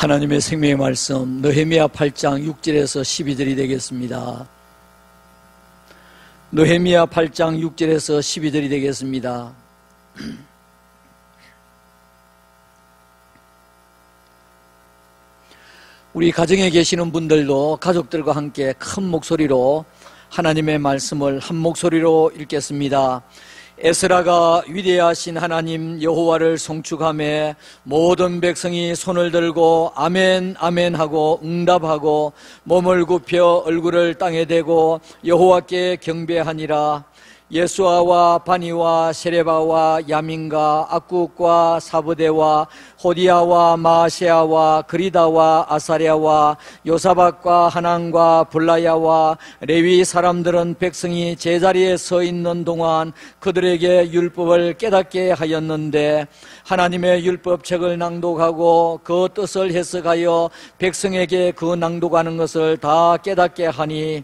하나님의 생명의 말씀 느헤미야 8장 6절에서 12절이 되겠습니다. 느헤미야 8장 6절에서 12절이 되겠습니다. 우리 가정에 계시는 분들도 가족들과 함께 큰 목소리로 하나님의 말씀을 한 목소리로 읽겠습니다. 에스라가 위대하신 하나님 여호와를 송축하며 모든 백성이 손을 들고 아멘 아멘 하고 응답하고 몸을 굽혀 얼굴을 땅에 대고 여호와께 경배하니라. 예수아와 바니와 세레바와 야민과 악국과 사브데와 호디아와 마아세아와 그리다와 아사랴와 요사박과 하난과 블라야와 레위 사람들은 백성이 제자리에 서 있는 동안 그들에게 율법을 깨닫게 하였는데 하나님의 율법책을 낭독하고 그 뜻을 해석하여 백성에게 그 낭독하는 것을 다 깨닫게 하니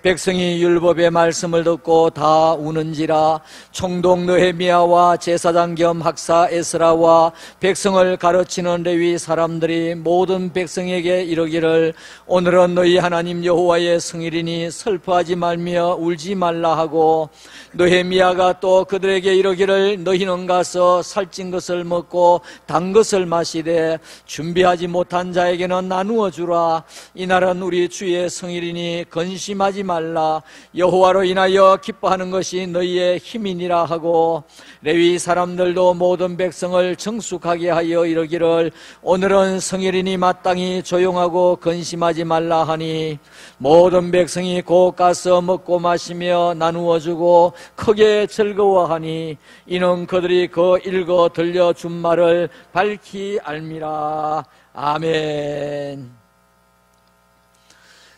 백성이 율법의 말씀을 듣고 다 우는지라. 총독 느헤미야와 제사장 겸 학사 에스라와 백성을 가르치는 레위 사람들이 모든 백성에게 이르기를 오늘은 너희 하나님 여호와의 성일이니 슬퍼하지 말며 울지 말라 하고, 느헤미야가 또 그들에게 이르기를 너희는 가서 살찐 것을 먹고 단 것을 마시되 준비하지 못한 자에게는 나누어 주라. 이날은 우리 주의 성일이니 근심하지 말라. 여호와로 인하여 기뻐하는 것이 너희의 힘이니라 하고, 레위 사람들도 모든 백성을 정숙하게 하여 이르기를 오늘은 성일이니 마땅히 조용하고 근심하지 말라 하니, 모든 백성이 곧 가서 먹고 마시며 나누어 주고 크게 즐거워하니 이는 그들이 그 읽어 들려준 말을 밝히 알미라. 아멘.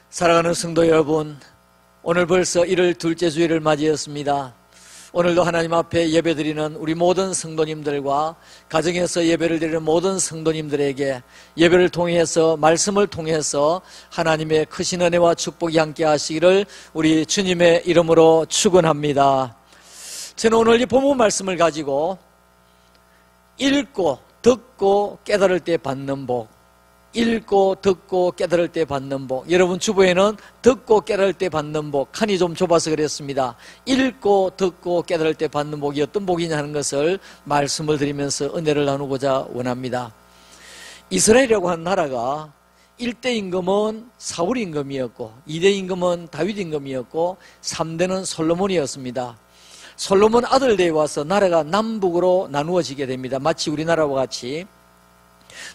사랑하는 성도 여러분, 오늘 벌써 1월 둘째 주일을 맞이했습니다. 오늘도 하나님 앞에 예배드리는 우리 모든 성도님들과 가정에서 예배를 드리는 모든 성도님들에게 예배를 통해서 말씀을 통해서 하나님의 크신 은혜와 축복이 함께 하시기를 우리 주님의 이름으로 축원합니다. 저는 오늘 이 본문 말씀을 가지고 읽고 듣고 깨달을 때 받는 복, 읽고 듣고 깨달을 때 받는 복. 여러분 주보에는 듣고 깨달을 때 받는 복, 칸이 좀 좁아서 그랬습니다. 읽고 듣고 깨달을 때 받는 복이 어떤 복이냐 하는 것을 말씀을 드리면서 은혜를 나누고자 원합니다. 이스라엘이라고 하는 나라가 1대 임금은 사울 임금이었고 2대 임금은 다윗 임금이었고 3대는 솔로몬이었습니다. 솔로몬 아들들이 와서 나라가 남북으로 나누어지게 됩니다. 마치 우리나라와 같이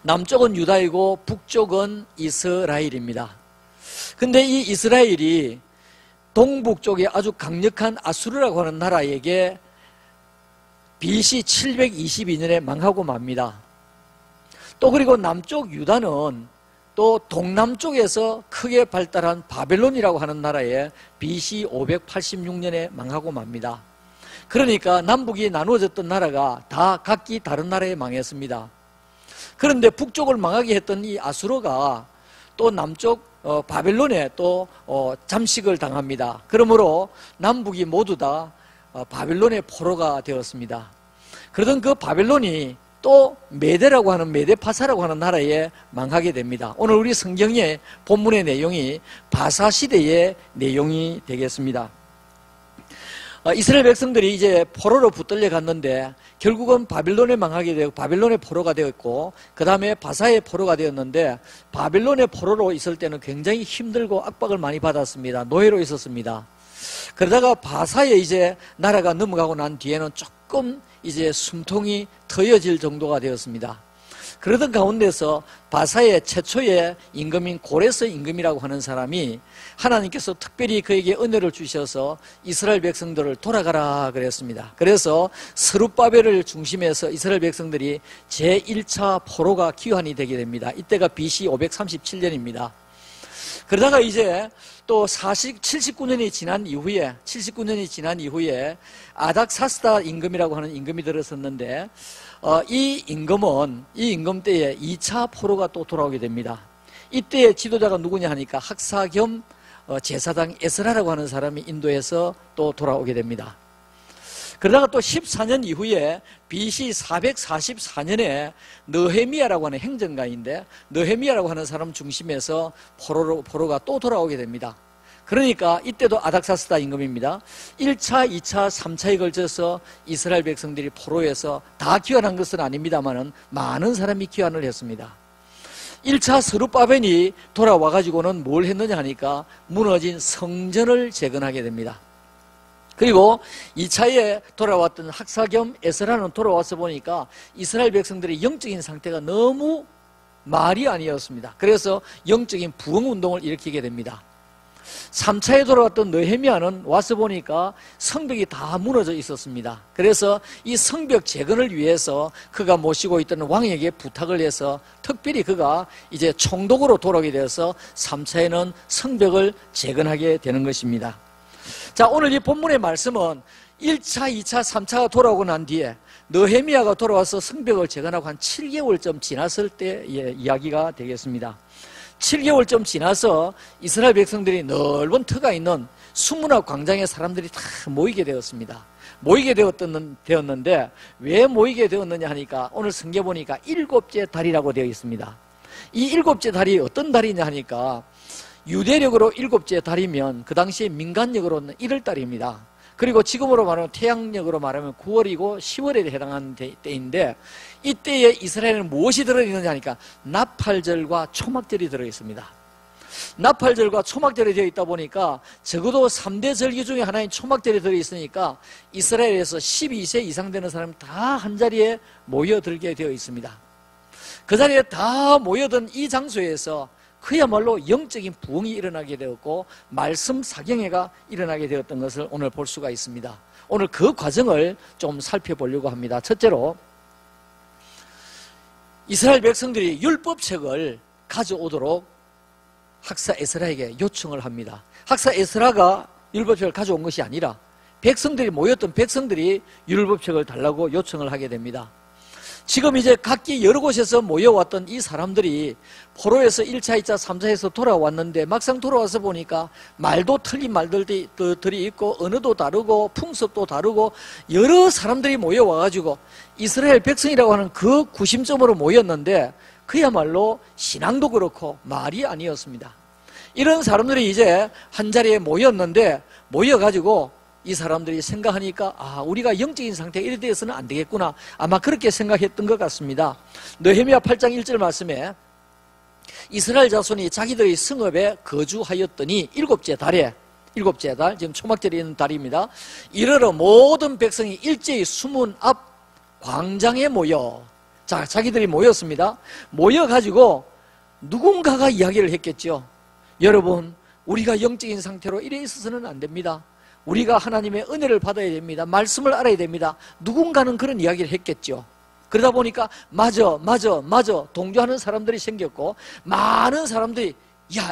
남쪽은 유다이고 북쪽은 이스라엘입니다. 근데 이 이스라엘이 동북 쪽에 아주 강력한 아수르라고 하는 나라에게 BC 722년에 망하고 맙니다. 또 그리고 남쪽 유다는 또 동남쪽에서 크게 발달한 바벨론이라고 하는 나라에 BC 586년에 망하고 맙니다. 그러니까 남북이 나누어졌던 나라가 다 각기 다른 나라에 망했습니다. 그런데 북쪽을 망하게 했던 이 아수르가 또 남쪽 바벨론에 또 잠식을 당합니다. 그러므로 남북이 모두 다 바벨론의 포로가 되었습니다. 그러던 그 바벨론이 또 메데라고 하는 메데파사라고 하는 나라에 망하게 됩니다. 오늘 우리 성경의 본문의 내용이 바사 시대의 내용이 되겠습니다. 이스라엘 백성들이 이제 포로로 붙들려 갔는데 결국은 바벨론에 망하게 되고 바벨론의 포로가 되었고 그 다음에 바사의 포로가 되었는데, 바벨론의 포로로 있을 때는 굉장히 힘들고 압박을 많이 받았습니다. 노예로 있었습니다. 그러다가 바사에 이제 나라가 넘어가고 난 뒤에는 조금 이제 숨통이 트여질 정도가 되었습니다. 그러던 가운데서 바사의 최초의 임금인 고레스 임금이라고 하는 사람이 하나님께서 특별히 그에게 은혜를 주셔서 이스라엘 백성들을 돌아가라 그랬습니다. 그래서 스룹바벨을 중심해서 이스라엘 백성들이 제1차 포로가 귀환이 되게 됩니다. 이때가 BC 537년입니다. 그러다가 이제 또 79년이 지난 이후에 아닥사스다 임금이라고 하는 임금이 들어섰는데 이 임금 때에 2차 포로가 또 돌아오게 됩니다. 이때의 지도자가 누구냐 하니까 학사 겸 제사장 에스라라고 하는 사람이 인도에서 또 돌아오게 됩니다. 그러다가 또 14년 이후에 BC 444년에 느헤미야라고 하는 행정가인데, 느헤미야라고 하는 사람 중심에서 포로가 또 돌아오게 됩니다. 그러니까 이때도 아닥사스다 임금입니다. 1차, 2차, 3차에 걸쳐서 이스라엘 백성들이 포로에서 다 귀환한 것은 아닙니다만 많은 사람이 귀환을 했습니다. 1차 스룹바벤이 돌아와가지고는 뭘 했느냐 하니까 무너진 성전을 재건하게 됩니다. 그리고 2차에 돌아왔던 학사 겸 에스라는 돌아와서 보니까 이스라엘 백성들의 영적인 상태가 너무 말이 아니었습니다. 그래서 영적인 부흥운동을 일으키게 됩니다. 3차에 돌아왔던 느헤미야는 와서 보니까 성벽이 다 무너져 있었습니다. 그래서 이 성벽 재건을 위해서 그가 모시고 있던 왕에게 부탁을 해서 특별히 그가 이제 총독으로 돌아오게 되어서 3차에는 성벽을 재건하게 되는 것입니다. 자, 오늘 이 본문의 말씀은 1차, 2차, 3차가 돌아오고 난 뒤에 느헤미야가 돌아와서 성벽을 재건하고 한 7개월쯤 지났을 때의 이야기가 되겠습니다. 7개월쯤 지나서 이스라엘 백성들이 넓은 터가 있는 수문학 광장에 사람들이 다 모이게 되었습니다. 모이게 되었는데 왜 모이게 되었느냐 하니까 오늘 성경 보니까 7째 달이라고 되어 있습니다. 이 7째 달이 어떤 달이냐 하니까 유대력으로 7째 달이면 그 당시에 민간력으로는 1월 달입니다. 그리고 지금으로 말하면 태양력으로 말하면 9월이고 10월에 해당하는 때인데 이때에 이스라엘은 무엇이 들어있느냐 하니까 나팔절과 초막절이 들어있습니다. 나팔절과 초막절이 되어 있다 보니까 적어도 3대 절기 중에 하나인 초막절이 들어있으니까 이스라엘에서 12세 이상 되는 사람 다 한자리에 모여들게 되어 있습니다. 그 자리에 다 모여든 이 장소에서 그야말로 영적인 부흥이 일어나게 되었고 말씀 사경회가 일어나게 되었던 것을 오늘 볼 수가 있습니다. 오늘 그 과정을 좀 살펴보려고 합니다. 첫째로 이스라엘 백성들이 율법책을 가져오도록 학사 에스라에게 요청을 합니다. 학사 에스라가 율법책을 가져온 것이 아니라 백성들이 모였던 백성들이 율법책을 달라고 요청을 하게 됩니다. 지금 이제 각기 여러 곳에서 모여왔던 이 사람들이 포로에서 1차, 2차, 3차에서 돌아왔는데 막상 돌아와서 보니까 말도 틀린 말들이 있고 언어도 다르고 풍습도 다르고 여러 사람들이 모여와가지고 이스라엘 백성이라고 하는 그 구심점으로 모였는데 그야말로 신앙도 그렇고 말이 아니었습니다. 이런 사람들이 이제 한자리에 모였는데 모여가지고 이 사람들이 생각하니까 우리가 영적인 상태가 이래 되어서는 안 되겠구나, 아마 그렇게 생각했던 것 같습니다. 느헤미야 8장 1절 말씀에 이스라엘 자손이 자기들의 성읍에 거주하였더니 7째 달에, 7째 달, 지금 초막절이 있는 달입니다. 이르러 모든 백성이 일제히 수문 앞 광장에 모여, 자기들이 모였습니다. 모여가지고 누군가가 이야기를 했겠죠. 여러분, 우리가 영적인 상태로 이래 있어서는 안 됩니다. 우리가 하나님의 은혜를 받아야 됩니다. 말씀을 알아야 됩니다. 누군가는 그런 이야기를 했겠죠. 그러다 보니까 맞아 동조하는 사람들이 생겼고 많은 사람들이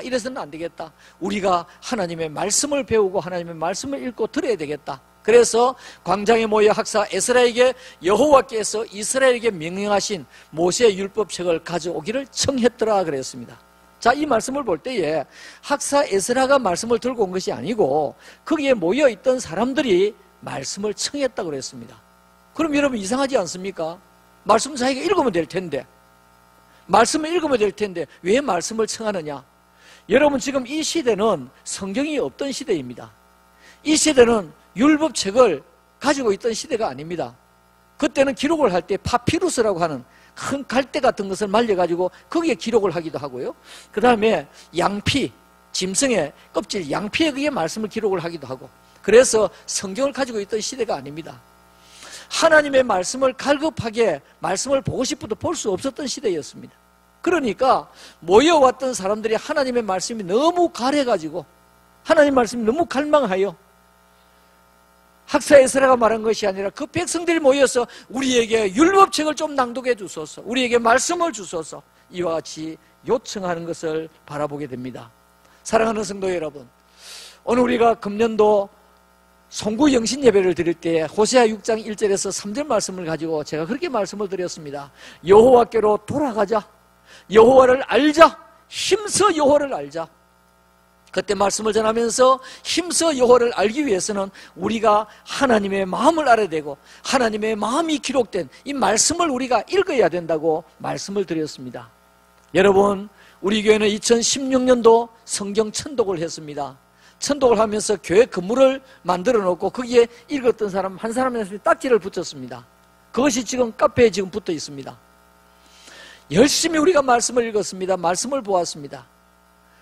이래서는 안 되겠다. 우리가 하나님의 말씀을 배우고 하나님의 말씀을 읽고 들어야 되겠다. 그래서 광장에 모여 학사 에스라에게 여호와께서 이스라엘에게 명령하신 모세의 율법책을 가져오기를 청했더라 그랬습니다. 자, 이 말씀을 볼 때에 학사 에스라가 말씀을 들고 온 것이 아니고 거기에 모여있던 사람들이 말씀을 청했다고 그랬습니다. 그럼 여러분 이상하지 않습니까? 말씀 자기가 읽으면 될 텐데, 말씀을 읽으면 될 텐데 왜 말씀을 청하느냐? 여러분, 지금 이 시대는 성경이 없던 시대입니다. 이 시대는 율법책을 가지고 있던 시대가 아닙니다. 그때는 기록을 할 때 파피루스라고 하는 큰 갈대 같은 것을 말려가지고 거기에 기록을 하기도 하고요. 그 다음에 양피, 짐승의 껍질, 양피에 그게 말씀을 기록을 하기도 하고, 그래서 성경을 가지고 있던 시대가 아닙니다. 하나님의 말씀을 갈급하게 말씀을 보고 싶어도 볼 수 없었던 시대였습니다. 그러니까 모여왔던 사람들이 하나님의 말씀이 너무 가래가지고 하나님 말씀이 너무 갈망하여 학사 에스라가 말한 것이 아니라 그 백성들이 모여서 우리에게 율법책을 좀 낭독해 주소서, 우리에게 말씀을 주소서, 이와 같이 요청하는 것을 바라보게 됩니다. 사랑하는 성도 여러분, 오늘 우리가 금년도 송구 영신 예배를 드릴 때 호세아 6장 1절에서 3절 말씀을 가지고 제가 그렇게 말씀을 드렸습니다. 여호와께로 돌아가자, 여호와를 알자, 힘써 여호와를 알자. 그때 말씀을 전하면서 힘써 여호와를 알기 위해서는 우리가 하나님의 마음을 알아야 되고 하나님의 마음이 기록된 이 말씀을 우리가 읽어야 된다고 말씀을 드렸습니다. 여러분, 우리 교회는 2016년도 성경 천독을 했습니다. 천독을 하면서 교회 건물을 만들어 놓고 거기에 읽었던 사람 한 사람한테 딱지를 붙였습니다. 그것이 지금 카페에 지금 붙어 있습니다. 열심히 우리가 말씀을 읽었습니다. 말씀을 보았습니다.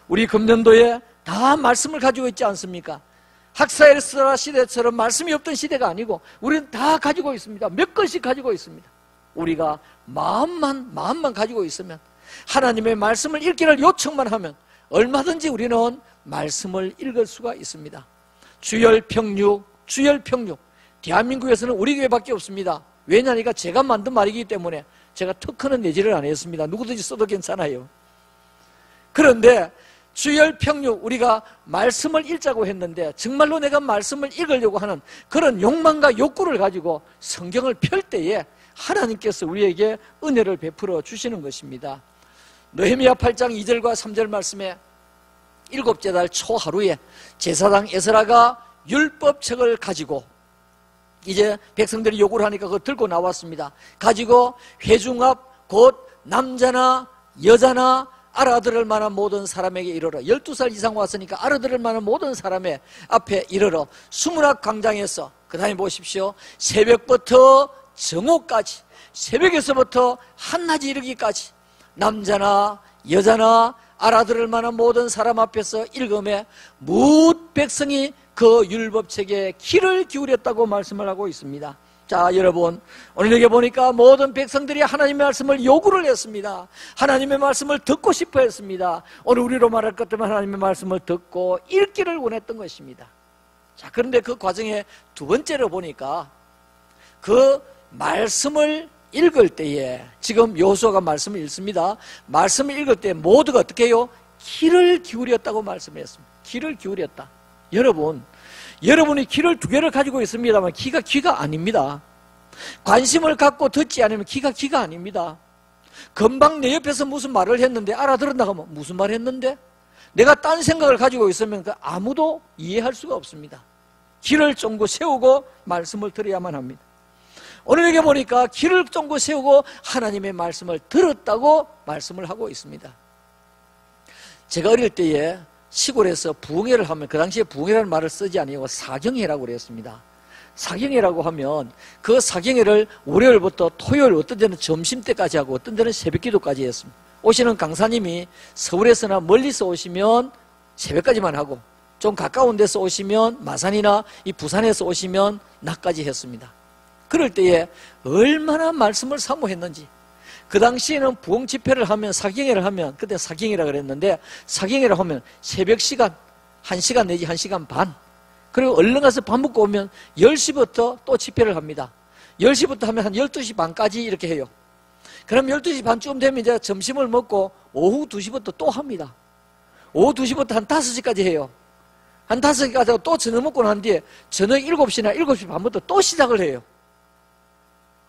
우리 금년도에 다 말씀을 가지고 있지 않습니까? 학사에스라 시대처럼 말씀이 없던 시대가 아니고 우리는 다 가지고 있습니다. 몇 권씩 가지고 있습니다. 우리가 마음만 가지고 있으면, 하나님의 말씀을 읽기를 요청만 하면 얼마든지 우리는 말씀을 읽을 수가 있습니다. 주열평육. 대한민국에서는 우리 교회밖에 없습니다. 왜냐니까 제가 만든 말이기 때문에 제가 특허는 내지를 안 했습니다. 누구든지 써도 괜찮아요. 그런데 주열평육, 우리가 말씀을 읽자고 했는데 정말로 내가 말씀을 읽으려고 하는 그런 욕망과 욕구를 가지고 성경을 펼 때에 하나님께서 우리에게 은혜를 베풀어 주시는 것입니다. 느헤미야 8장 2절과 3절 말씀에 7째 달 초하루에 제사장 에스라가 율법책을 가지고, 이제 백성들이 요구를 하니까 그거 들고 나왔습니다. 가지고 회중 앞 곧 남자나 여자나 알아들을 만한 모든 사람에게 이르러, 12살 이상 왔으니까 알아들을 만한 모든 사람의 앞에 이르러 수문학 광장에서, 그 다음에 보십시오, 새벽부터 정오까지, 새벽에서부터 한낮이 이르기까지 남자나 여자나 알아들을 만한 모든 사람 앞에서 읽음에 뭇 백성이 그 율법책에 귀를 기울였다고 말씀을 하고 있습니다. 자, 여러분, 오늘 여기 보니까 모든 백성들이 하나님의 말씀을 요구를 했습니다. 하나님의 말씀을 듣고 싶어 했습니다. 오늘 우리로 말할 것 때문에 하나님의 말씀을 듣고 읽기를 원했던 것입니다. 자, 그런데 그 과정에 두 번째로 보니까 그 말씀을 읽을 때에, 지금 여호수아가 말씀을 읽습니다. 말씀을 읽을 때 모두가 어떻게 해요? 귀를 기울였다고 말씀을 했습니다. 귀를 기울였다. 여러분이 귀를 두 개를 가지고 있습니다만 귀가 아닙니다. 관심을 갖고 듣지 않으면 귀가 아닙니다. 금방 내 옆에서 무슨 말을 했는데 알아들었나 하면 무슨 말 했는데, 내가 딴 생각을 가지고 있으면 아무도 이해할 수가 없습니다. 귀를 쫑고 세우고 말씀을 들어야만 합니다. 오늘 여기 보니까 귀를 쫑고 세우고 하나님의 말씀을 들었다고 말씀을 하고 있습니다. 제가 어릴 때에 시골에서 부흥회를 하면 그 당시에 부흥회라는 말을 쓰지 아니고 사경회라고 그랬습니다. 사경회라고 하면 그 사경회를 월요일부터 토요일, 어떤 데는 점심때까지 하고 어떤 데는 새벽기도까지 했습니다. 오시는 강사님이 서울에서나 멀리서 오시면 새벽까지만 하고, 좀 가까운 데서 오시면 마산이나 이 부산에서 오시면 낮까지 했습니다. 그럴 때에 얼마나 말씀을 사모했는지. 그 당시에는 부흥 집회를 하면, 사경회를 하면, 그때 사경회라 그랬는데, 사경회를 하면 새벽 시간 1시간 내지 1시간 반, 그리고 얼른 가서 밥 먹고 오면 10시부터 또 집회를 합니다. 10시부터 하면 한 12시 반까지 이렇게 해요. 그럼 12시 반쯤 되면 이제 점심을 먹고 오후 2시부터 또 합니다. 오후 2시부터 한 5시까지 해요. 한 5시까지 하고 또 저녁 먹고 난 뒤에 저녁 7시나 7시 반부터 또 시작을 해요.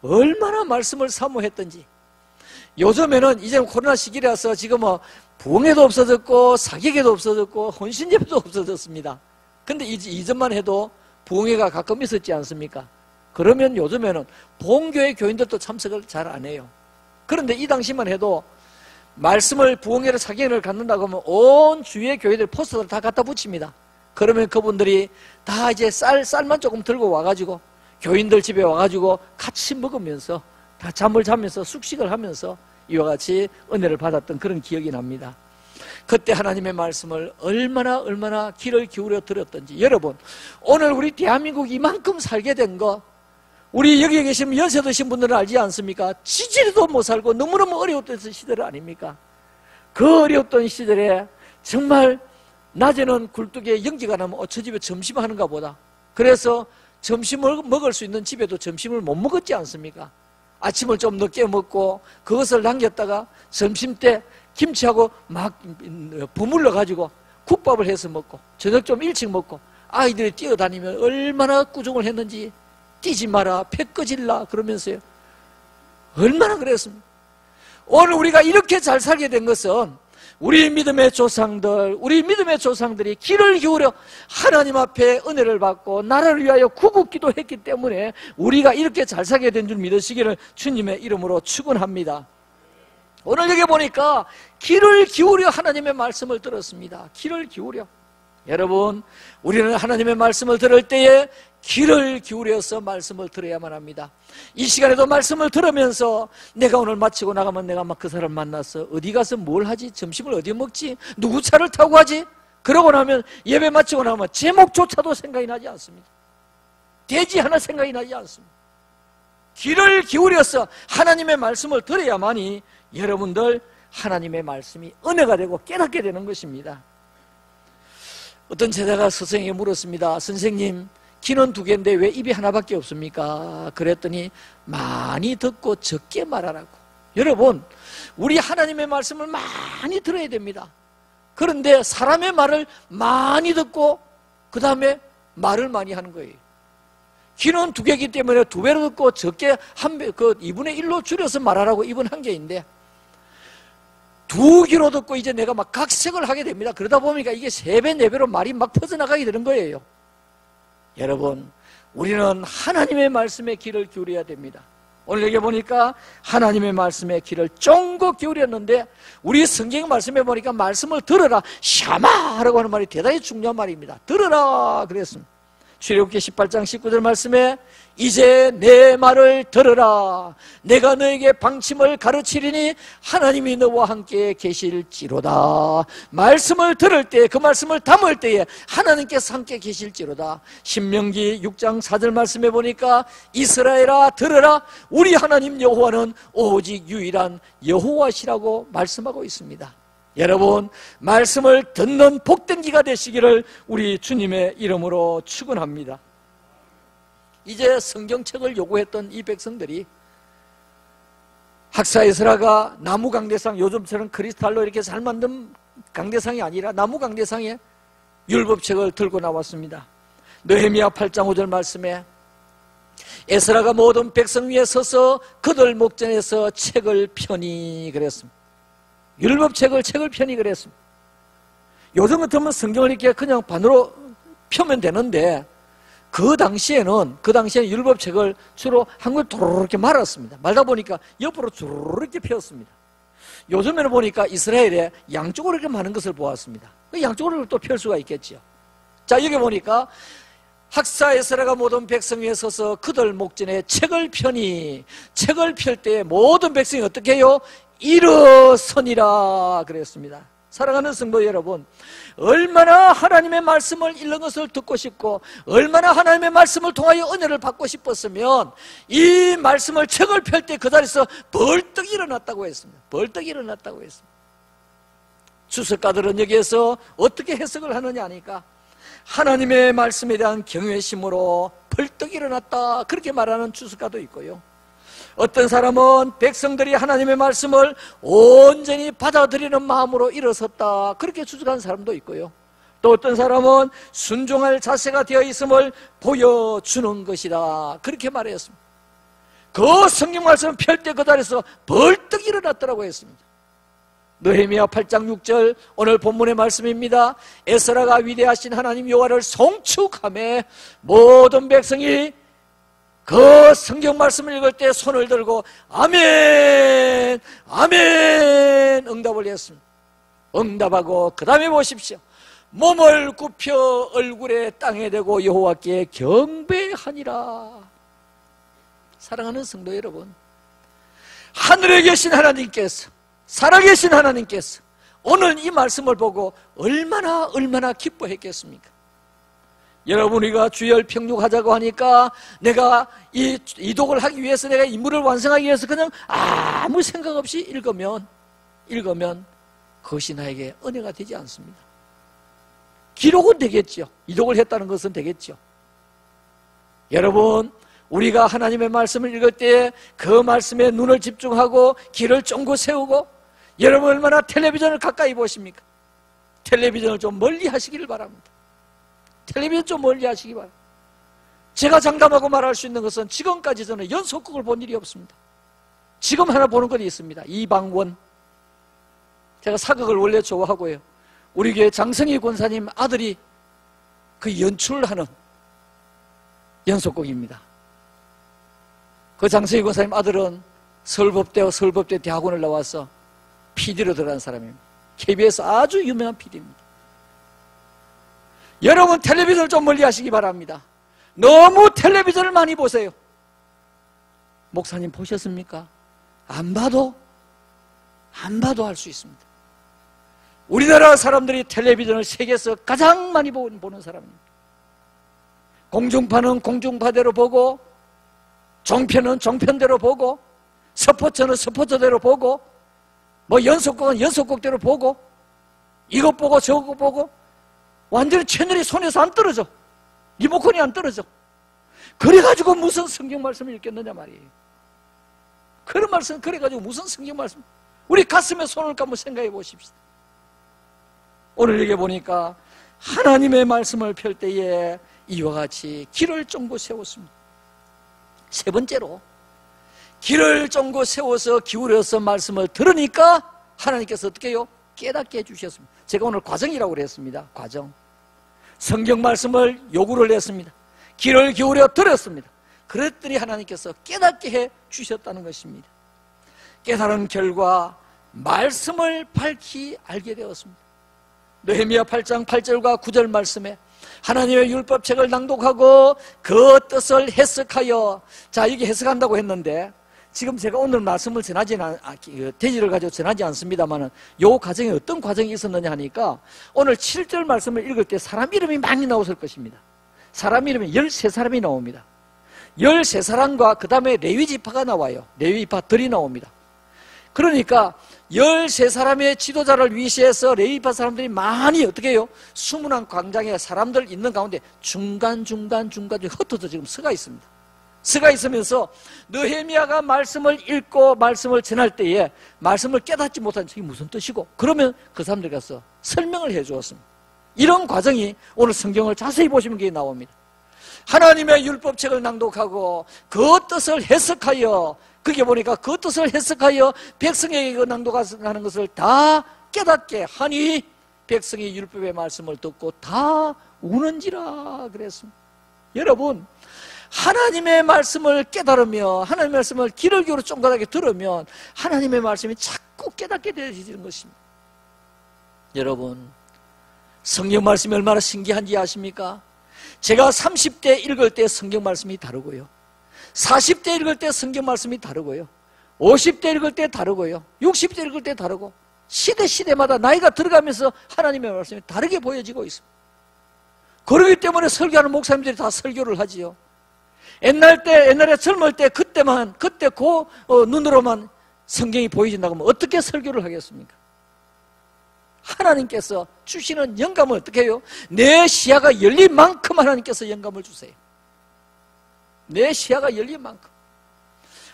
얼마나 말씀을 사모했던지. 요즘에는 이제 코로나 시기라서 지금 부흥회도 없어졌고 사격회도 없어졌고 혼신예배도 없어졌습니다. 근데 이전만 해도 부흥회가 가끔 있었지 않습니까? 그러면 요즘에는 본교회 교인들도 참석을 잘 안 해요. 그런데 이 당시만 해도 말씀을, 부흥회를, 사경회를 갖는다고 하면 온 주위의 교회들 포스터를 다 갖다 붙입니다. 그러면 그분들이 다 이제 쌀만 조금 들고 와가지고 교인들 집에 와가지고 같이 먹으면서 다 잠을 자면서 숙식을 하면서 이와 같이 은혜를 받았던 그런 기억이 납니다. 그때 하나님의 말씀을 얼마나 귀를 기울여 들었던지. 여러분, 오늘 우리 대한민국이 이만큼 살게 된 거, 우리 여기 계시면 연세 드신 분들은 알지 않습니까? 지지리도 못 살고 너무너무 어려웠던 시절 아닙니까? 그 어려웠던 시절에 정말 낮에는 굴뚝에 연기가 나면 저 집에 점심하는가 보다. 그래서 점심을 먹을 수 있는 집에도 점심을 못 먹었지 않습니까? 아침을 좀 늦게 먹고 그것을 남겼다가 점심때 김치하고 막 버물러 가지고 국밥을 해서 먹고 저녁 좀 일찍 먹고 아이들이 뛰어다니면 얼마나 꾸중을 했는지. 뛰지 마라, 배 꺼질라 그러면서요. 얼마나 그랬습니까? 오늘 우리가 이렇게 잘 살게 된 것은 우리 믿음의 조상들이 귀를 기울여 하나님 앞에 은혜를 받고 나라를 위하여 구국기도했기 때문에 우리가 이렇게 잘 살게 된 줄 믿으시기를 주님의 이름으로 축원합니다. 오늘 여기 보니까 귀를 기울여 하나님의 말씀을 들었습니다. 귀를 기울여. 여러분, 우리는 하나님의 말씀을 들을 때에 귀를 기울여서 말씀을 들어야만 합니다. 이 시간에도 말씀을 들으면서 내가 오늘 마치고 나가면 내가 막 그 사람 만나서 어디 가서 뭘 하지? 점심을 어디 먹지? 누구 차를 타고 가지? 그러고 나면 예배 마치고 나면 제목조차도 생각이 나지 않습니다. 돼지 하나 생각이 나지 않습니다. 귀를 기울여서 하나님의 말씀을 들어야만이 여러분들 하나님의 말씀이 은혜가 되고 깨닫게 되는 것입니다. 어떤 제자가 스승에게 물었습니다. 선생님, 귀는 2개인데 왜 입이 하나밖에 없습니까? 그랬더니 많이 듣고 적게 말하라고. 여러분, 우리 하나님의 말씀을 많이 들어야 됩니다. 그런데 사람의 말을 많이 듣고 그 다음에 말을 많이 하는 거예요. 귀는 2개이기 때문에 2배로 듣고 적게 2분의 1로 줄여서 말하라고 입은 1개인데 2귀로 듣고 이제 내가 막 각색을 하게 됩니다. 그러다 보니까 이게 3배, 4배로 말이 막 퍼져나가게 되는 거예요. 여러분, 우리는 하나님의 말씀에 귀를 기울여야 됩니다. 오늘 여기 보니까 하나님의 말씀에 귀를 쫑긋 기울였는데 우리 성경 말씀에 보니까 말씀을 들어라, 샤마라고 하는 말이 대단히 중요한 말입니다. 들어라 그랬습니다. 출애굽기 18장 19절 말씀에 이제 내 말을 들으라. 내가 너에게 방침을 가르치리니 하나님이 너와 함께 계실지로다. 말씀을 들을 때, 그 말씀을 담을 때에 하나님께서 함께 계실지로다. 신명기 6장 4절 말씀에 보니까 이스라엘아 들으라. 우리 하나님 여호와는 오직 유일한 여호와시라고 말씀하고 있습니다. 여러분, 말씀을 듣는 복된 귀가 되시기를 우리 주님의 이름으로 축원합니다. 이제 성경책을 요구했던 이 백성들이 학사 에스라가 나무 강대상, 요즘처럼 크리스탈로 이렇게 잘 만든 강대상이 아니라 나무 강대상에 율법책을 들고 나왔습니다. 느헤미야 8장 5절 말씀에 에스라가 모든 백성 위에 서서 그들 목전에서 책을 펴니 그랬습니다. 율법책을 펴니 그랬습니다. 요즘 같으면 성경을 이렇게 그냥 반으로 펴면 되는데 그 당시에는 율법책을 주로 한국에 도로로 이렇게 말았습니다. 말다 보니까 옆으로 주르르 이렇게 펴었습니다. 요즘에는 보니까 이스라엘에 양쪽으로 이렇게 많은 것을 보았습니다. 양쪽으로 또 펼 수가 있겠죠. 자, 여기 보니까 학사 에스라가 모든 백성 위에 서서 그들 목전에 책을 펴니, 책을 펼 때 모든 백성이 어떻게 해요? 일어서니라 그랬습니다. 사랑하는 성도 여러분, 얼마나 하나님의 말씀을 읽는 것을 듣고 싶고 얼마나 하나님의 말씀을 통하여 은혜를 받고 싶었으면 이 말씀을 책을 펼 때 그 자리에서 벌떡 일어났다고 했습니다. 벌떡 일어났다고 했습니다. 주석가들은 여기에서 어떻게 해석을 하느냐 하니까 하나님의 말씀에 대한 경외심으로 벌떡 일어났다 그렇게 말하는 주석가도 있고요, 어떤 사람은 백성들이 하나님의 말씀을 온전히 받아들이는 마음으로 일어섰다 그렇게 추측한 사람도 있고요, 또 어떤 사람은 순종할 자세가 되어 있음을 보여주는 것이다 그렇게 말했습니다. 그 성경 말씀을 펼 때 그 자리에서 벌떡 일어났더라고 했습니다. 느헤미야 8장 6절 오늘 본문의 말씀입니다. 에스라가 위대하신 하나님 여호와를 송축하며 모든 백성이 그 성경 말씀을 읽을 때 손을 들고 아멘 아멘 응답을 했습니다. 응답하고 그 다음에 보십시오. 몸을 굽혀 얼굴에 땅에 대고 여호와께 경배하니라. 사랑하는 성도 여러분, 하늘에 계신 하나님께서, 살아계신 하나님께서 오늘 이 말씀을 보고 얼마나 기뻐했겠습니까? 여러분, 우리가 주열 평육하자고 하니까 내가 이 이독을 하기 위해서, 내가 임무를 완성하기 위해서 그냥 아무 생각 없이 읽으면 그것이 나에게 은혜가 되지 않습니다. 기록은 되겠죠. 이독을 했다는 것은 되겠죠. 여러분, 우리가 하나님의 말씀을 읽을 때 그 말씀에 눈을 집중하고 귀를 쫑긋 세우고, 여러분 얼마나 텔레비전을 가까이 보십니까? 텔레비전을 좀 멀리 하시기를 바랍니다. 텔레비전 좀 멀리 하시기 바랍니다. 제가 장담하고 말할 수 있는 것은 지금까지 저는 연속극을 본 일이 없습니다. 지금 하나 보는 것이 있습니다. 이방원. 제가 사극을 원래 좋아하고요. 우리 교회 장성희 권사님 아들이 그 연출하는 연속곡입니다. 그 장성희 권사님 아들은 서울법대 대학원을 나와서 PD로 들어간 사람입니다. KBS 아주 유명한 PD입니다. 여러분 텔레비전을 좀 멀리 하시기 바랍니다. 너무 텔레비전을 많이 보세요. 목사님 보셨습니까? 안 봐도 할 수 있습니다. 우리나라 사람들이 텔레비전을 세계에서 가장 많이 보는 사람입니다. 공중파는 공중파대로 보고, 종편은 종편대로 보고, 스포츠는 스포츠대로 보고, 뭐 연속곡은 연속곡대로 보고, 이것 보고 저것 보고, 완전히 채널이 손에서 안 떨어져. 리모컨이 안 떨어져. 그래가지고 무슨 성경 말씀을 읽겠느냐 말이에요. 그런 말씀, 그래가지고 무슨 성경 말씀. 우리 가슴에 손을 감고 생각해 보십시오. 오늘 여기 보니까 하나님의 말씀을 펼 때에 이와 같이 길을 쫑고 세웠습니다. 세 번째로 길을 쫑고 세워서 기울여서 말씀을 들으니까 하나님께서 어떻게 해요? 깨닫게 해주셨습니다. 제가 오늘 과정이라고 그랬습니다. 과정. 성경 말씀을 요구를 했습니다. 귀를 기울여 들었습니다. 그랬더니 하나님께서 깨닫게 해 주셨다는 것입니다. 깨달은 결과 말씀을 밝히 알게 되었습니다. 느헤미야 8장 8절과 9절 말씀에 하나님의 율법책을 낭독하고 그 뜻을 해석하여, 자, 이게 해석한다고 했는데 지금 제가 오늘 말씀을 대지를 가지고 전하지 않습니다만 요 과정에 어떤 과정이 있었느냐 하니까 오늘 7절 말씀을 읽을 때 사람 이름이 많이 나왔을 것입니다. 사람 이름이 13사람이 나옵니다. 13사람과 그 다음에 레위지파가 나와요. 레위파들이 나옵니다. 그러니까 13사람의 지도자를 위시해서 레위파 사람들이 많이 어떻게 해요? 수문안 광장에 사람들 있는 가운데 중간중간에 흩어져 지금 서가 있습니다. 서가 있으면서 느헤미야가 말씀을 읽고 말씀을 전할 때에 말씀을 깨닫지 못한 이게 무슨 뜻이고, 그러면 그 사람들 가서 설명을 해 주었습니다. 이런 과정이 오늘 성경을 자세히 보시면 그게 나옵니다. 하나님의 율법책을 낭독하고 그 뜻을 해석하여, 그게 보니까 그 뜻을 해석하여 백성에게 낭독하는 것을 다 깨닫게 하니 백성이 율법의 말씀을 듣고 다 우는지라 그랬습니다. 여러분, 하나님의 말씀을 깨달으며 하나님의 말씀을 귀를 기울여 쫑긋하게 들으면 하나님의 말씀이 자꾸 깨닫게 되어지는 것입니다. 여러분, 성경 말씀이 얼마나 신기한지 아십니까? 제가 30대 읽을 때 성경 말씀이 다르고요, 40대 읽을 때 성경 말씀이 다르고요, 50대 읽을 때 다르고요, 60대 읽을 때 다르고, 시대마다 나이가 들어가면서 하나님의 말씀이 다르게 보여지고 있습니다. 그렇기 때문에 설교하는 목사님들이 다 설교를 하지요. 옛날에 젊을 때 그때 그 눈으로만 성경이 보여진다고 하면 어떻게 설교를 하겠습니까? 하나님께서 주시는 영감을 어떻게 해요? 내 시야가 열린 만큼 하나님께서 영감을 주세요. 내 시야가 열린 만큼.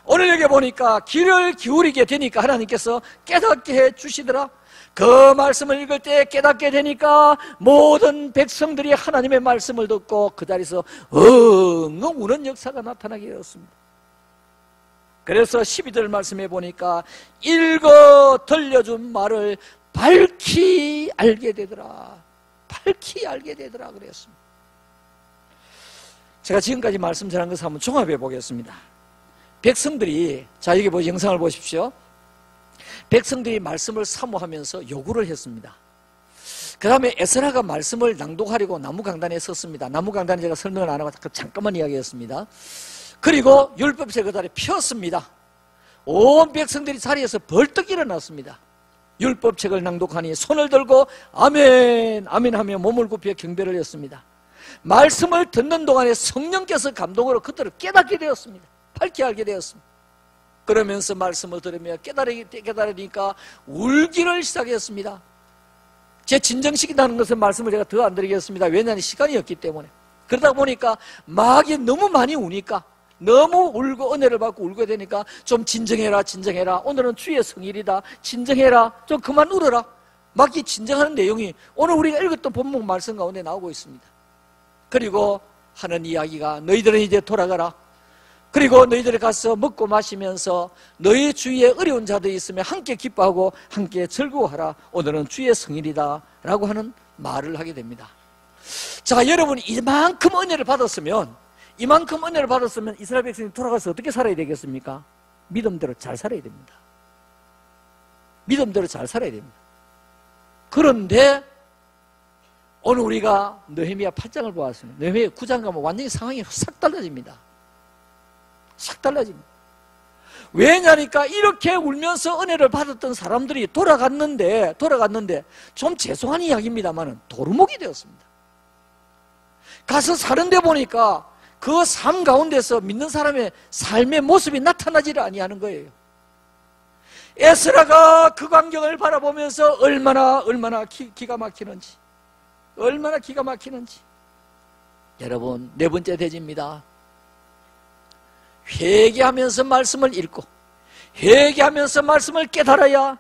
오늘 여기 보니까 귀를 기울이게 되니까 하나님께서 깨닫게 해 주시더라. 그 말씀을 읽을 때 깨닫게 되니까 모든 백성들이 하나님의 말씀을 듣고 그 자리에서 엉엉 우는 역사가 나타나게 되었습니다. 그래서 12절 말씀해 보니까 읽어 들려준 말을 밝히 알게 되더라. 밝히 알게 되더라 그랬습니다. 제가 지금까지 말씀 전한 것을 한번 종합해 보겠습니다. 백성들이, 자, 여기 영상을 보십시오. 백성들이 말씀을 사모하면서 요구를 했습니다. 그 다음에 에스라가 말씀을 낭독하려고 나무강단에 섰습니다. 나무강단에 제가 설명을 안 하고 잠깐만 이야기했습니다. 그리고 율법책을 자리에 폈습니다. 온 백성들이 자리에서 벌떡 일어났습니다. 율법책을 낭독하니 손을 들고 아멘 아멘 하며 몸을 굽혀 경배를 했습니다. 말씀을 듣는 동안에 성령께서 감동으로 그들을 깨닫게 되었습니다. 밝게 알게 되었습니다. 그러면서 말씀을 들으며 깨달으니까 울기를 시작했습니다. 제 진정시킨다는 것은 말씀을 제가 더 안 드리겠습니다. 왜냐하면 시간이 없기 때문에. 그러다 보니까 막이 너무 많이 우니까, 너무 울고 은혜를 받고 울게 되니까 좀 진정해라 오늘은 주의 성일이다, 진정해라, 좀 그만 울어라, 막이 진정하는 내용이 오늘 우리가 읽었던 본문 말씀 가운데 나오고 있습니다. 그리고 하는 이야기가 너희들은 이제 돌아가라. 그리고 너희들이 가서 먹고 마시면서 너희 주위에 어려운 자들이 있으면 함께 기뻐하고 함께 즐거워하라. 오늘은 주의 성일이다 라고 하는 말을 하게 됩니다. 자, 여러분이 이만큼 은혜를 받았으면 이스라엘 백성이 돌아가서 어떻게 살아야 되겠습니까? 믿음대로 잘 살아야 됩니다. 믿음대로 잘 살아야 됩니다. 그런데 오늘 우리가 느헤미야 8장을 보았습니다. 느헤미야 9장 가면 완전히 상황이 싹 달라집니다. 싹 달라집니다. 왜냐니까 이렇게 울면서 은혜를 받았던 사람들이 돌아갔는데 좀 죄송한 이야기입니다만 도루묵이 되었습니다. 가서 사는데 보니까 그 삶 가운데서 믿는 사람의 삶의 모습이 나타나지를 아니하는 거예요. 에스라가 그 광경을 바라보면서 얼마나 기가 막히는지, 여러분, 네 번째 대지입니다. 회개하면서 말씀을 읽고 회개하면서 말씀을 깨달아야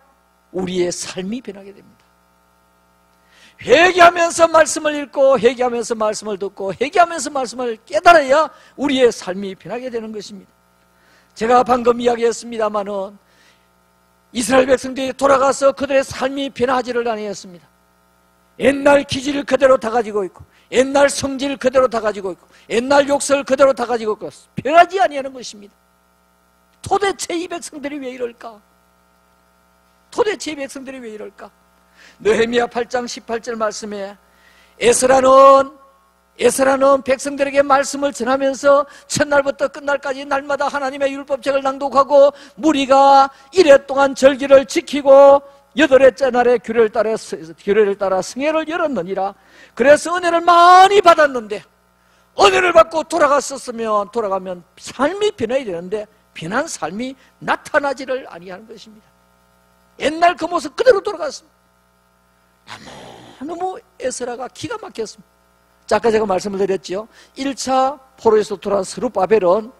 우리의 삶이 변하게 됩니다. 회개하면서 말씀을 읽고 회개하면서 말씀을 듣고 회개하면서 말씀을 깨달아야 우리의 삶이 변하게 되는 것입니다. 제가 방금 이야기했습니다마는 이스라엘 백성들이 돌아가서 그들의 삶이 변하지를 아니했습니다. 옛날 기질을 그대로 다 가지고 있고 옛날 성질 그대로 다 가지고 있고 옛날 욕설 그대로 다 가지고 있고 변하지 아니하는 것입니다. 도대체 이 백성들이 왜 이럴까? 느헤미야 8장 18절 말씀에 에스라는 백성들에게 말씀을 전하면서 첫날부터 끝날까지 날마다 하나님의 율법책을 낭독하고 무리가 이래 동안 절기를 지키고 8째 날에 규례를 따라 승회를 열었느니라. 그래서 은혜를 많이 받았는데 은혜를 받고 돌아가면 삶이 변해야 되는데 변한 삶이 나타나지를 아니하는 것입니다. 옛날 그 모습 그대로 돌아갔습니다. 너무 에스라가 기가 막혔습니다. 자, 아까 제가 말씀을 드렸죠. 1차 포로에서 돌아온 스룹바벨은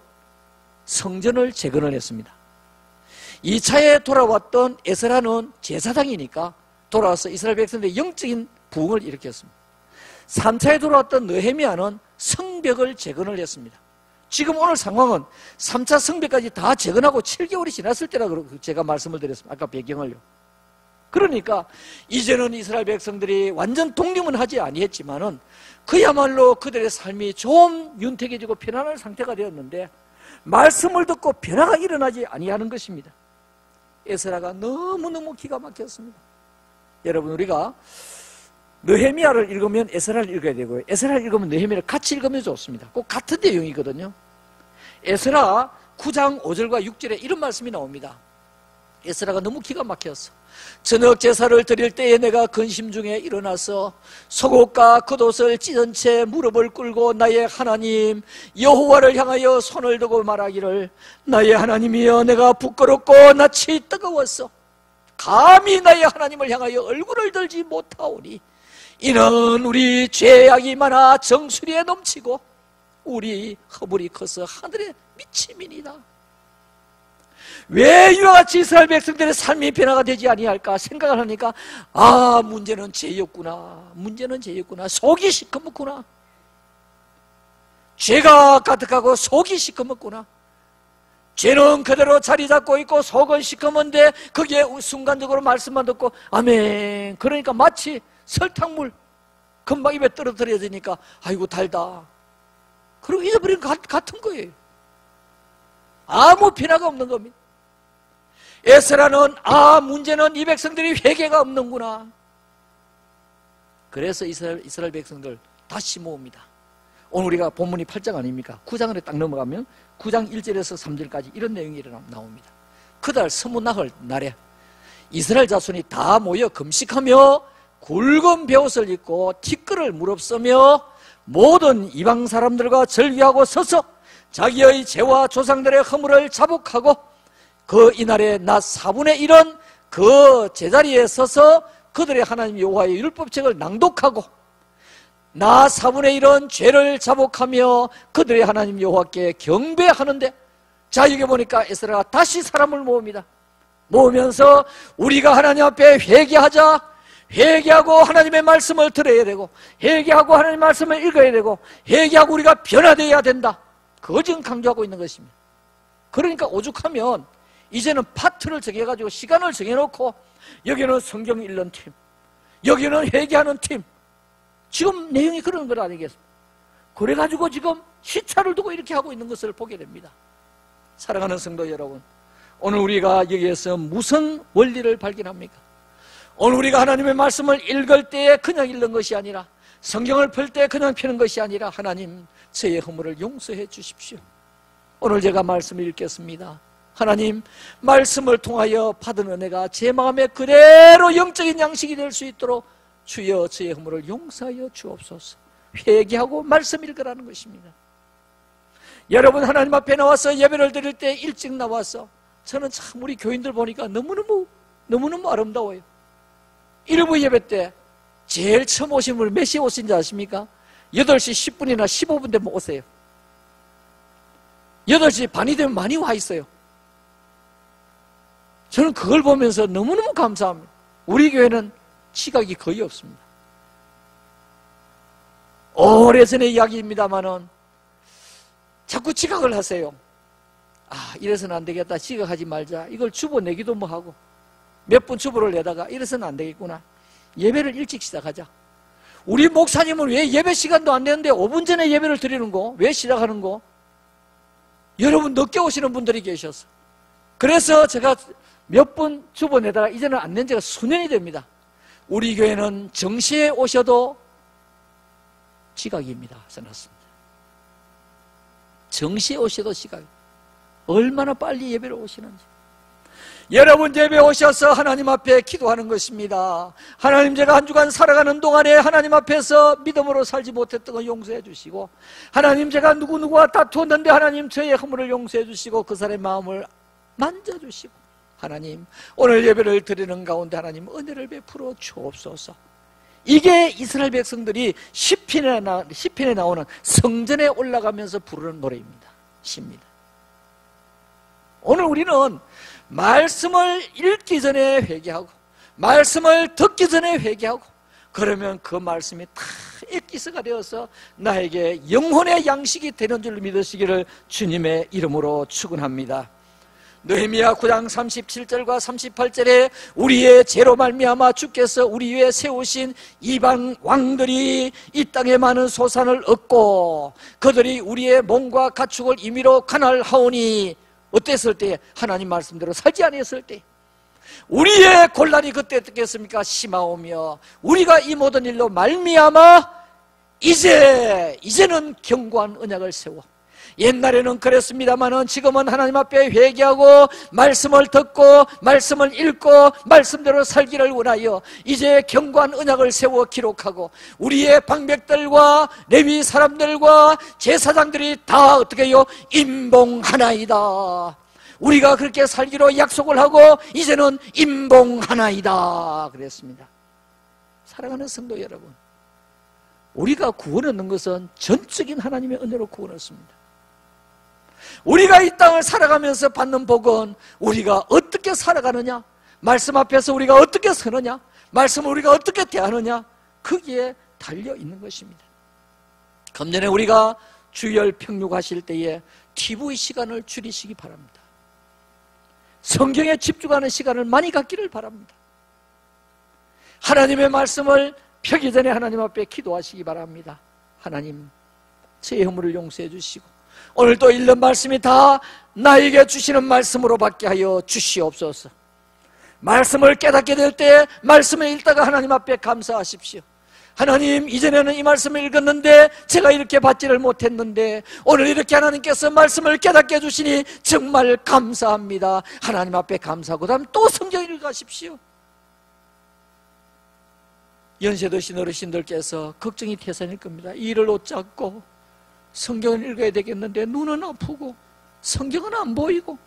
성전을 재건을 했습니다. 2차에 돌아왔던 에스라는 제사장이니까 돌아와서 이스라엘 백성들의 영적인 부흥을 일으켰습니다. 3차에 돌아왔던 느헤미야는 성벽을 재건을 했습니다. 지금 오늘 상황은 3차 성벽까지 다 재건하고 7개월이 지났을 때라고 제가 말씀을 드렸습니다. 아까 배경을요. 그러니까 이제는 이스라엘 백성들이 완전 독립은 하지 아니했지만은 그야말로 그들의 삶이 좀 윤택해지고 편안한 상태가 되었는데 말씀을 듣고 변화가 일어나지 아니하는 것입니다. 에스라가 너무너무 기가 막혔습니다. 여러분, 우리가 느헤미야를 읽으면 에스라를 읽어야 되고요. 에스라를 읽으면 느헤미야를 같이 읽으면 좋습니다. 꼭 같은 내용이거든요. 에스라 9장 5절과 6절에 이런 말씀이 나옵니다. 에스라가 너무 기가 막혔어. 저녁 제사를 드릴 때에 내가 근심 중에 일어나서 속옷과 겉옷을 찢은 채 무릎을 꿇고 나의 하나님 여호와를 향하여 손을 들고 말하기를 나의 하나님이여 내가 부끄럽고 낯이 뜨거웠어. 감히 나의 하나님을 향하여 얼굴을 들지 못하오니 이는 우리 죄악이 많아 정수리에 넘치고 우리 허물이 커서 하늘에 미침이니이다. 왜 이와 같이 이스라엘 백성들의 삶이 변화가 되지 아니할까 생각을 하니까 문제는 죄였구나. 속이 시커멓구나. 죄가 가득하고 속이 시커멓구나. 죄는 그대로 자리 잡고 있고 속은 시커먼데 거기에 순간적으로 말씀만 듣고 아멘. 그러니까 마치 설탕물 금방 입에 떨어뜨려지니까 아이고 달다. 그리고 잊어버리는 것 같은 거예요. 아무 변화가 없는 겁니다. 에스라는 문제는 이 백성들이 회개가 없는구나. 그래서 이스라엘 백성들 다시 모읍니다. 오늘 우리가 본문이 8장 아닙니까? 9장을 딱 넘어가면 9장 1절에서 3절까지 이런 내용이 나옵니다. 그달 서문나흘 날에 이스라엘 자손이 다 모여 금식하며 굵은 베옷을 입고 티끌을 무릅쓰며 모든 이방 사람들과 절기하고 서서 자기의 죄와 조상들의 허물을 자복하고 그 이날에 낮 4분의 1은 그 제자리에 서서 그들의 하나님 여호와의 율법책을 낭독하고 낮 4분의 1은 죄를 자복하며 그들의 하나님 여호와께 경배하는데 자, 여기 보니까 에스라가 다시 사람을 모읍니다. 모으면서 우리가 하나님 앞에 회개하자. 회개하고 하나님의 말씀을 들어야 되고 회개하고 하나님의 말씀을 읽어야 되고 회개하고 우리가 변화되어야 된다. 그거 지금 강조하고 있는 것입니다. 그러니까 오죽하면 이제는 파트를 정해가지고 시간을 정해놓고 여기는 성경 읽는 팀, 여기는 회개하는 팀, 지금 내용이 그런 것 아니겠습니까? 그래가지고 지금 시차를 두고 이렇게 하고 있는 것을 보게 됩니다. 사랑하는 성도 여러분, 오늘 우리가 여기에서 무슨 원리를 발견합니까? 오늘 우리가 하나님의 말씀을 읽을 때에 그냥 읽는 것이 아니라, 성경을 펼 때 그냥 펴는 것이 아니라, 하나님 저의 허물을 용서해 주십시오. 오늘 제가 말씀을 읽겠습니다. 하나님, 말씀을 통하여 받은 은혜가 제 마음에 그대로 영적인 양식이 될 수 있도록 주여 저의 허물을 용서하여 주옵소서. 회개하고 말씀 읽으라는 것입니다. 여러분, 하나님 앞에 나와서 예배를 드릴 때 일찍 나와서, 저는 참 우리 교인들 보니까 너무너무 아름다워요. 일부 예배 때 제일 처음 오신 분이 몇 시에 오신지 아십니까? 8시 10분이나 15분 되면 오세요. 8시 반이 되면 많이 와 있어요. 저는 그걸 보면서 너무너무 감사합니다. 우리 교회는 지각이 거의 없습니다. 오래전의 이야기입니다만은 자꾸 지각을 하세요. 이래서는 안 되겠다, 지각하지 말자, 이걸 주보 내기도 뭐하고 몇 분 주보를 내다가 이래서는 안 되겠구나, 예배를 일찍 시작하자. 우리 목사님은 왜 예배 시간도 안 되는데 5분 전에 예배를 드리는 거, 왜 시작하는 거? 여러분, 늦게 오시는 분들이 계셔서, 그래서 제가 몇 분 주보 내다가 이제는 안 낸 지가 수년이 됩니다. 우리 교회는 정시에 오셔도 지각입니다. 써놨습니다. 정시에 오셔도 지각. 얼마나 빨리 예배를 오시는지. 여러분, 예배 오셔서 하나님 앞에 기도하는 것입니다. 하나님, 제가 한 주간 살아가는 동안에 하나님 앞에서 믿음으로 살지 못했던 거 용서해 주시고, 하나님, 제가 누구누구와 다투었는데 하나님 저의 허물을 용서해 주시고 그 사람의 마음을 만져주시고, 하나님 오늘 예배를 드리는 가운데 하나님 은혜를 베풀어 주옵소서. 이게 이스라엘 백성들이 시편에 나오는 성전에 올라가면서 부르는 노래입니다. 시입니다. 오늘 우리는 말씀을 읽기 전에 회개하고 말씀을 듣기 전에 회개하고, 그러면 그 말씀이 다 액기스가 되어서 나에게 영혼의 양식이 되는 줄 믿으시기를 주님의 이름으로 축원합니다. 느헤미야 9장 37절과 38절에 우리의 죄로 말미암아 주께서 우리 위에 세우신 이방 왕들이 이 땅에 많은 소산을 얻고 그들이 우리의 몸과 가축을 임의로 관할하오니, 어땠을 때? 하나님 말씀대로 살지 아니했을 때. 우리의 곤란이 그때 어떻겠습니까? 심하오며 우리가 이 모든 일로 말미암아 이제는 견고한 언약을 세워. 옛날에는 그랬습니다만은 지금은 하나님 앞에 회개하고 말씀을 듣고 말씀을 읽고 말씀대로 살기를 원하여 이제 견고한 언약을 세워 기록하고, 우리의 방백들과 레위 사람들과 제사장들이 다 어떻게 해요? 임봉하나이다. 우리가 그렇게 살기로 약속을 하고 이제는 임봉하나이다 그랬습니다. 사랑하는 성도 여러분, 우리가 구원 얻는 것은 전적인 하나님의 은혜로 구원 얻습니다. 우리가 이 땅을 살아가면서 받는 복은 우리가 어떻게 살아가느냐, 말씀 앞에서 우리가 어떻게 서느냐, 말씀을 우리가 어떻게 대하느냐, 거기에 달려있는 것입니다. 금년에 우리가 주일 평육하실 때에 TV 시간을 줄이시기 바랍니다. 성경에 집중하는 시간을 많이 갖기를 바랍니다. 하나님의 말씀을 펴기 전에 하나님 앞에 기도하시기 바랍니다. 하나님, 제 허물을 용서해 주시고 오늘 또 읽는 말씀이 다 나에게 주시는 말씀으로 받게 하여 주시옵소서. 말씀을 깨닫게 될 때 말씀을 읽다가 하나님 앞에 감사하십시오. 하나님, 이전에는 이 말씀을 읽었는데 제가 이렇게 받지를 못했는데 오늘 이렇게 하나님께서 말씀을 깨닫게 해주시니 정말 감사합니다. 하나님 앞에 감사하고 다음 또 성경을 읽으십시오. 연세 드신 어르신들께서 걱정이 태산일 겁니다. 일을 못 잡고 성경을 읽어야 되겠는데 눈은 아프고 성경은 안 보이고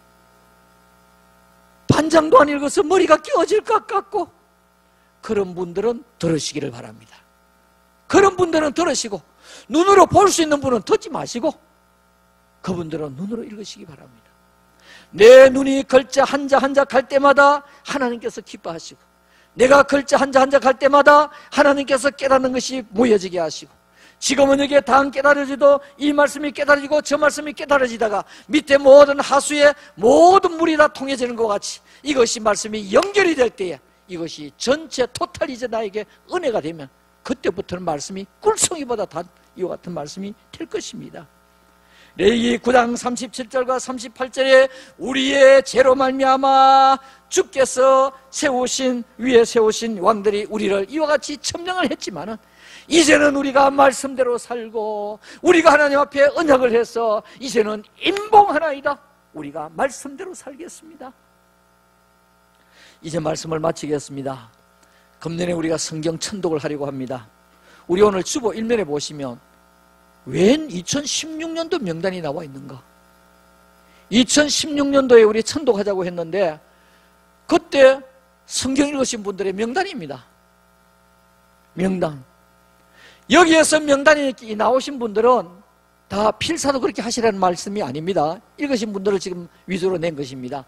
반장도 안 읽어서 머리가 끼어질 것 같고, 그런 분들은 들으시기를 바랍니다. 그런 분들은 들으시고, 눈으로 볼 수 있는 분은 듣지 마시고 그분들은 눈으로 읽으시기 바랍니다. 내 눈이 글자 한자 한자 갈 때마다 하나님께서 기뻐하시고, 내가 글자 한자 한자 갈 때마다 하나님께서 깨닫는 것이 모여지게 하시고, 지금은 여기에 다 깨달아지도 이 말씀이 깨달아지고 저 말씀이 깨달아지다가 밑에 모든 하수의 모든 물이 다 통해지는 것 같이 이것이 말씀이 연결이 될 때에 이것이 전체 토탈이제 나에게 은혜가 되면 그때부터는 말씀이 꿀송이보다 단 이와 같은 말씀이 될 것입니다. 레위기 9장 37절과 38절에 우리의 죄로 말미암아 주께서 위에 세우신 왕들이 우리를 이와 같이 점령을 했지만은 이제는 우리가 말씀대로 살고 우리가 하나님 앞에 언약을 해서 이제는 임봉하나이다. 우리가 말씀대로 살겠습니다. 이제 말씀을 마치겠습니다. 금년에 우리가 성경 천독을 하려고 합니다. 우리 오늘 주보 1면에 보시면 웬 2016년도 명단이 나와 있는가? 2016년도에 우리 천독하자고 했는데 그때 성경 읽으신 분들의 명단입니다. 명단. 여기에서 명단이 나오신 분들은 다 필사도 그렇게 하시라는 말씀이 아닙니다. 읽으신 분들을 지금 위주로 낸 것입니다.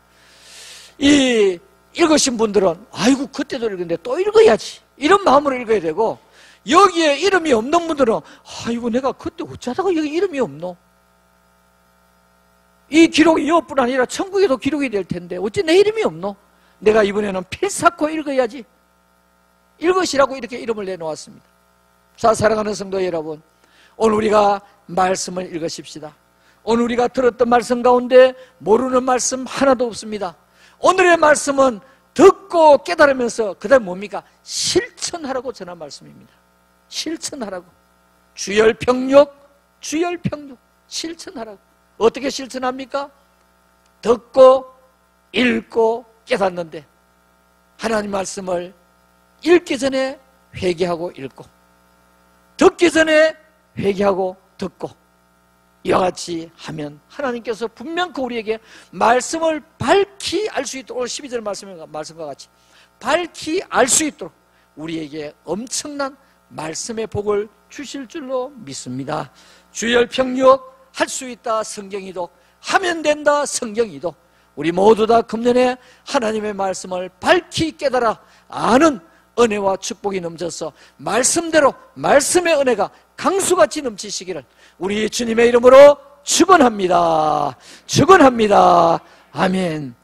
이 읽으신 분들은 아이고 그때도 읽었는데 또 읽어야지 이런 마음으로 읽어야 되고, 여기에 이름이 없는 분들은 아이고 내가 그때 어쩌다가 여기 이름이 없노? 이 기록이 이것뿐 아니라 천국에도 기록이 될 텐데 어째 내 이름이 없노? 내가 이번에는 필사코 읽어야지. 읽으시라고 이렇게 이름을 내놓았습니다. 자, 사랑하는 성도 여러분, 오늘 우리가 말씀을 읽으십시다. 오늘 우리가 들었던 말씀 가운데 모르는 말씀 하나도 없습니다. 오늘의 말씀은 듣고 깨달으면서 그 다음 뭡니까? 실천하라고 전한 말씀입니다. 실천하라고. 주열평육, 주열평육. 실천하라고. 어떻게 실천합니까? 듣고 읽고 깨닫는데 하나님 말씀을 읽기 전에 회개하고 읽고, 듣기 전에 회개하고 듣고, 이와 같이 하면 하나님께서 분명히 우리에게 말씀을 밝히 알 수 있도록, 오늘 12절 말씀과 같이 밝히 알 수 있도록 우리에게 엄청난 말씀의 복을 주실 줄로 믿습니다. 주열평육 할 수 있다 성경이독, 하면 된다 성경이독. 우리 모두 다 금년에 하나님의 말씀을 밝히 깨달아 아는 은혜와 축복이 넘쳐서 말씀대로 말씀의 은혜가 강수같이 넘치시기를 우리 주님의 이름으로 축원합니다. 축원합니다. 아멘.